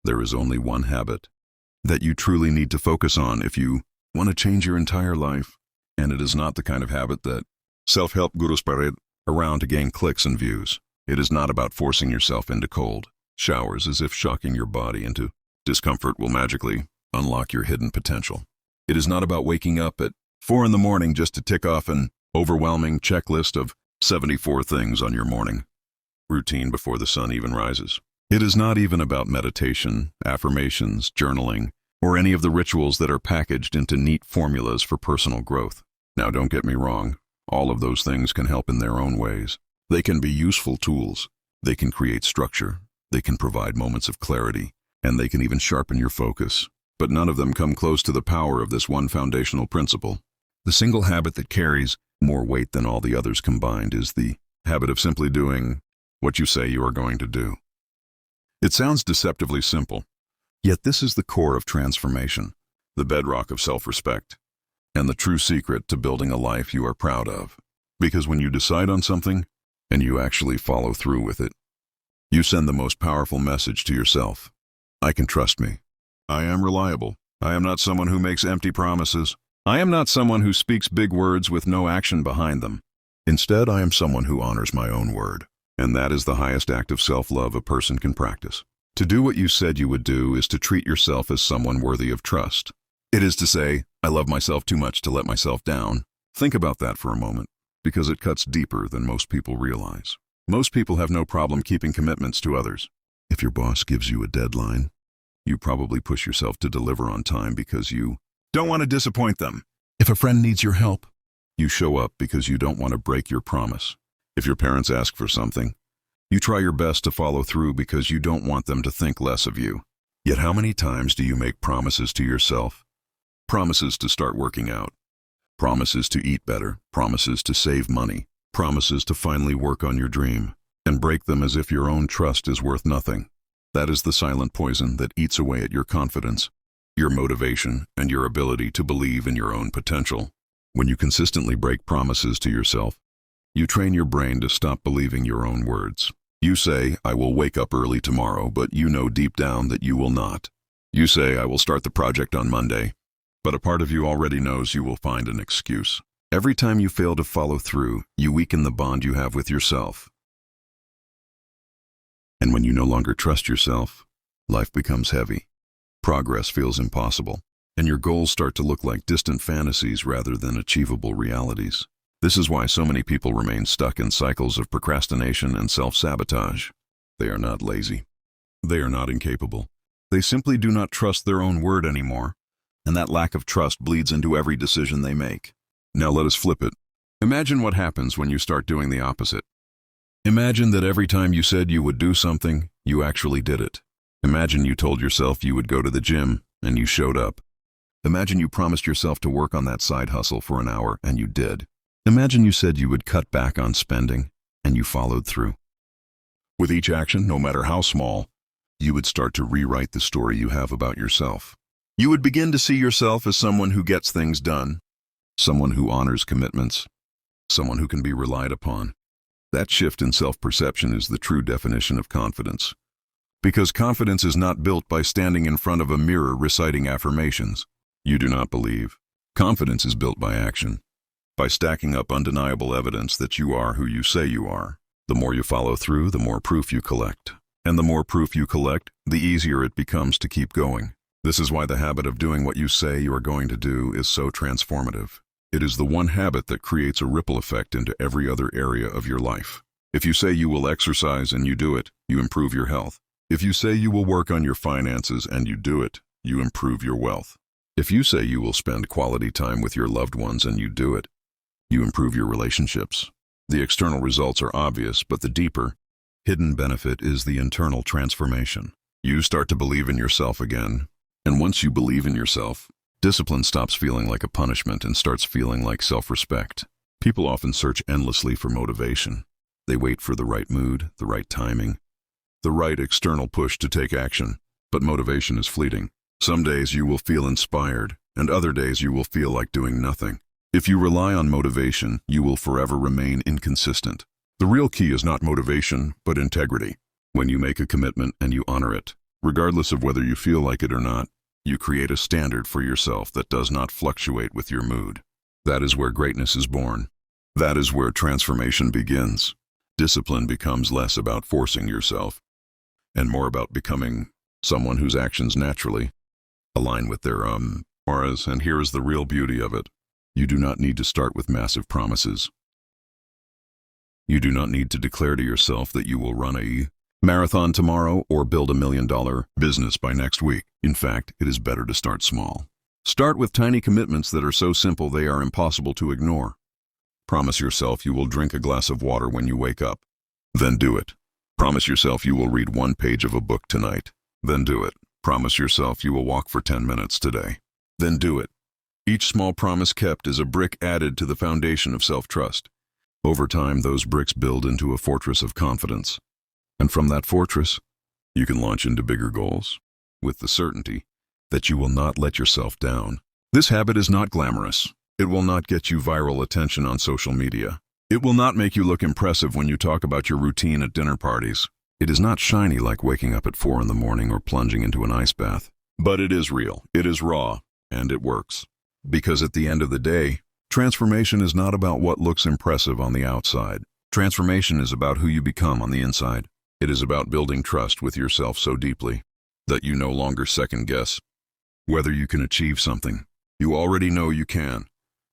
There is only one habit that you truly need to focus on if you want to change your entire life. And it is not the kind of habit that self-help gurus parade around to gain clicks and views. It is not about forcing yourself into cold showers as if shocking your body into discomfort will magically unlock your hidden potential. It is not about waking up at 4 in the morning just to tick off an overwhelming checklist of 74 things on your morning routine before the sun even rises. It is not even about meditation, affirmations, journaling, or any of the rituals that are packaged into neat formulas for personal growth. Now, don't get me wrong, all of those things can help in their own ways. They can be useful tools. They can create structure. They can provide moments of clarity, and they can even sharpen your focus. But none of them come close to the power of this one foundational principle. The single habit that carries more weight than all the others combined is the habit of simply doing what you say you are going to do. It sounds deceptively simple, yet this is the core of transformation, the bedrock of self-respect, and the true secret to building a life you are proud of. Because when you decide on something, and you actually follow through with it, you send the most powerful message to yourself. I can trust me. I am reliable. I am not someone who makes empty promises. I am not someone who speaks big words with no action behind them. Instead, I am someone who honors my own word. And that is the highest act of self-love a person can practice. To do what you said you would do is to treat yourself as someone worthy of trust. It is to say, I love myself too much to let myself down. Think about that for a moment, because it cuts deeper than most people realize. Most people have no problem keeping commitments to others. If your boss gives you a deadline, you probably push yourself to deliver on time because you don't want to disappoint them. If a friend needs your help, you show up because you don't want to break your promise. If your parents ask for something, you try your best to follow through because you don't want them to think less of you. Yet how many times do you make promises to yourself? Promises to start working out, promises to eat better, promises to save money, promises to finally work on your dream, and break them as if your own trust is worth nothing. That is the silent poison that eats away at your confidence, your motivation, and your ability to believe in your own potential. When you consistently break promises to yourself, you train your brain to stop believing your own words. You say, I will wake up early tomorrow, but you know deep down that you will not. You say, I will start the project on Monday, but a part of you already knows you will find an excuse. Every time you fail to follow through, you weaken the bond you have with yourself. And when you no longer trust yourself, life becomes heavy. Progress feels impossible, and your goals start to look like distant fantasies rather than achievable realities. This is why so many people remain stuck in cycles of procrastination and self-sabotage. They are not lazy. They are not incapable. They simply do not trust their own word anymore, and that lack of trust bleeds into every decision they make. Now let us flip it. Imagine what happens when you start doing the opposite. Imagine that every time you said you would do something, you actually did it. Imagine you told yourself you would go to the gym, and you showed up. Imagine you promised yourself to work on that side hustle for an hour, and you did. Imagine you said you would cut back on spending, and you followed through. With each action, no matter how small, you would start to rewrite the story you have about yourself. You would begin to see yourself as someone who gets things done, someone who honors commitments, someone who can be relied upon. That shift in self-perception is the true definition of confidence. Because confidence is not built by standing in front of a mirror reciting affirmations you do not believe. Confidence is built by action. By stacking up undeniable evidence that you are who you say you are. The more you follow through, the more proof you collect. And the more proof you collect, the easier it becomes to keep going. This is why the habit of doing what you say you are going to do is so transformative. It is the one habit that creates a ripple effect into every other area of your life. If you say you will exercise and you do it, you improve your health. If you say you will work on your finances and you do it, you improve your wealth. If you say you will spend quality time with your loved ones and you do it, you improve your relationships. The external results are obvious, but the deeper, hidden benefit is the internal transformation. You start to believe in yourself again, and once you believe in yourself, discipline stops feeling like a punishment and starts feeling like self-respect. People often search endlessly for motivation. They wait for the right mood, the right timing, the right external push to take action. But motivation is fleeting. Some days you will feel inspired, and other days you will feel like doing nothing. If you rely on motivation, you will forever remain inconsistent. The real key is not motivation, but integrity. When you make a commitment and you honor it, Regardless of whether you feel like it or not, you create a standard for yourself that does not fluctuate with your mood. That is where greatness is born. That is where transformation begins. Discipline becomes less about forcing yourself and more about becoming someone whose actions naturally align with their auras. And here is the real beauty of it. You do not need to start with massive promises. You do not need to declare to yourself that you will run a marathon tomorrow or build $1 million business by next week. In fact, it is better to start small. Start with tiny commitments that are so simple they are impossible to ignore. Promise yourself you will drink a glass of water when you wake up. Then do it. Promise yourself you will read 1 page of a book tonight. Then do it. Promise yourself you will walk for 10 minutes today. Then do it. Each small promise kept is a brick added to the foundation of self-trust. Over time, those bricks build into a fortress of confidence. And from that fortress, you can launch into bigger goals, with the certainty that you will not let yourself down. This habit is not glamorous. It will not get you viral attention on social media. It will not make you look impressive when you talk about your routine at dinner parties. It is not shiny like waking up at 4 in the morning or plunging into an ice bath. But it is real, it is raw, and it works. Because at the end of the day, transformation is not about what looks impressive on the outside. Transformation is about who you become on the inside. It is about building trust with yourself so deeply that you no longer second guess whether you can achieve something. You already know you can,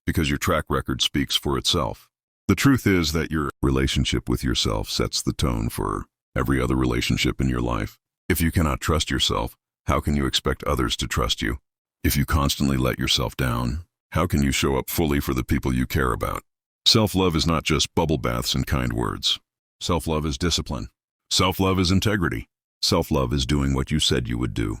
because your track record speaks for itself. The truth is that your relationship with yourself sets the tone for every other relationship in your life. If you cannot trust yourself, how can you expect others to trust you? If you constantly let yourself down, how can you show up fully for the people you care about? Self-love is not just bubble baths and kind words. Self-love is discipline. Self-love is integrity. Self-love is doing what you said you would do.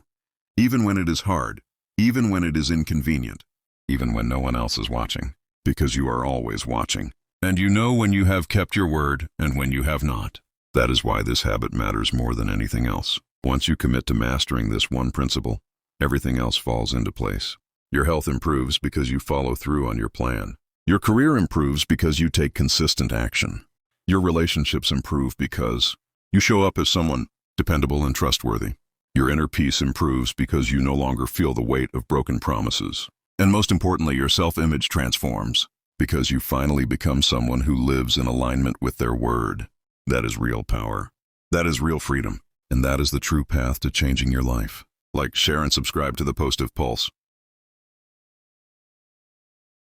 Even when it is hard, even when it is inconvenient, even when no one else is watching, because you are always watching. And you know when you have kept your word and when you have not. That is why this habit matters more than anything else. Once you commit to mastering this one principle, everything else falls into place. Your health improves because you follow through on your plan. Your career improves because you take consistent action. Your relationships improve because you show up as someone dependable and trustworthy. Your inner peace improves because you no longer feel the weight of broken promises. And most importantly, your self-image transforms because you finally become someone who lives in alignment with their word. That is real power. That is real freedom. And that is the true path to changing your life. Like, share, and subscribe to the Positive Pulse.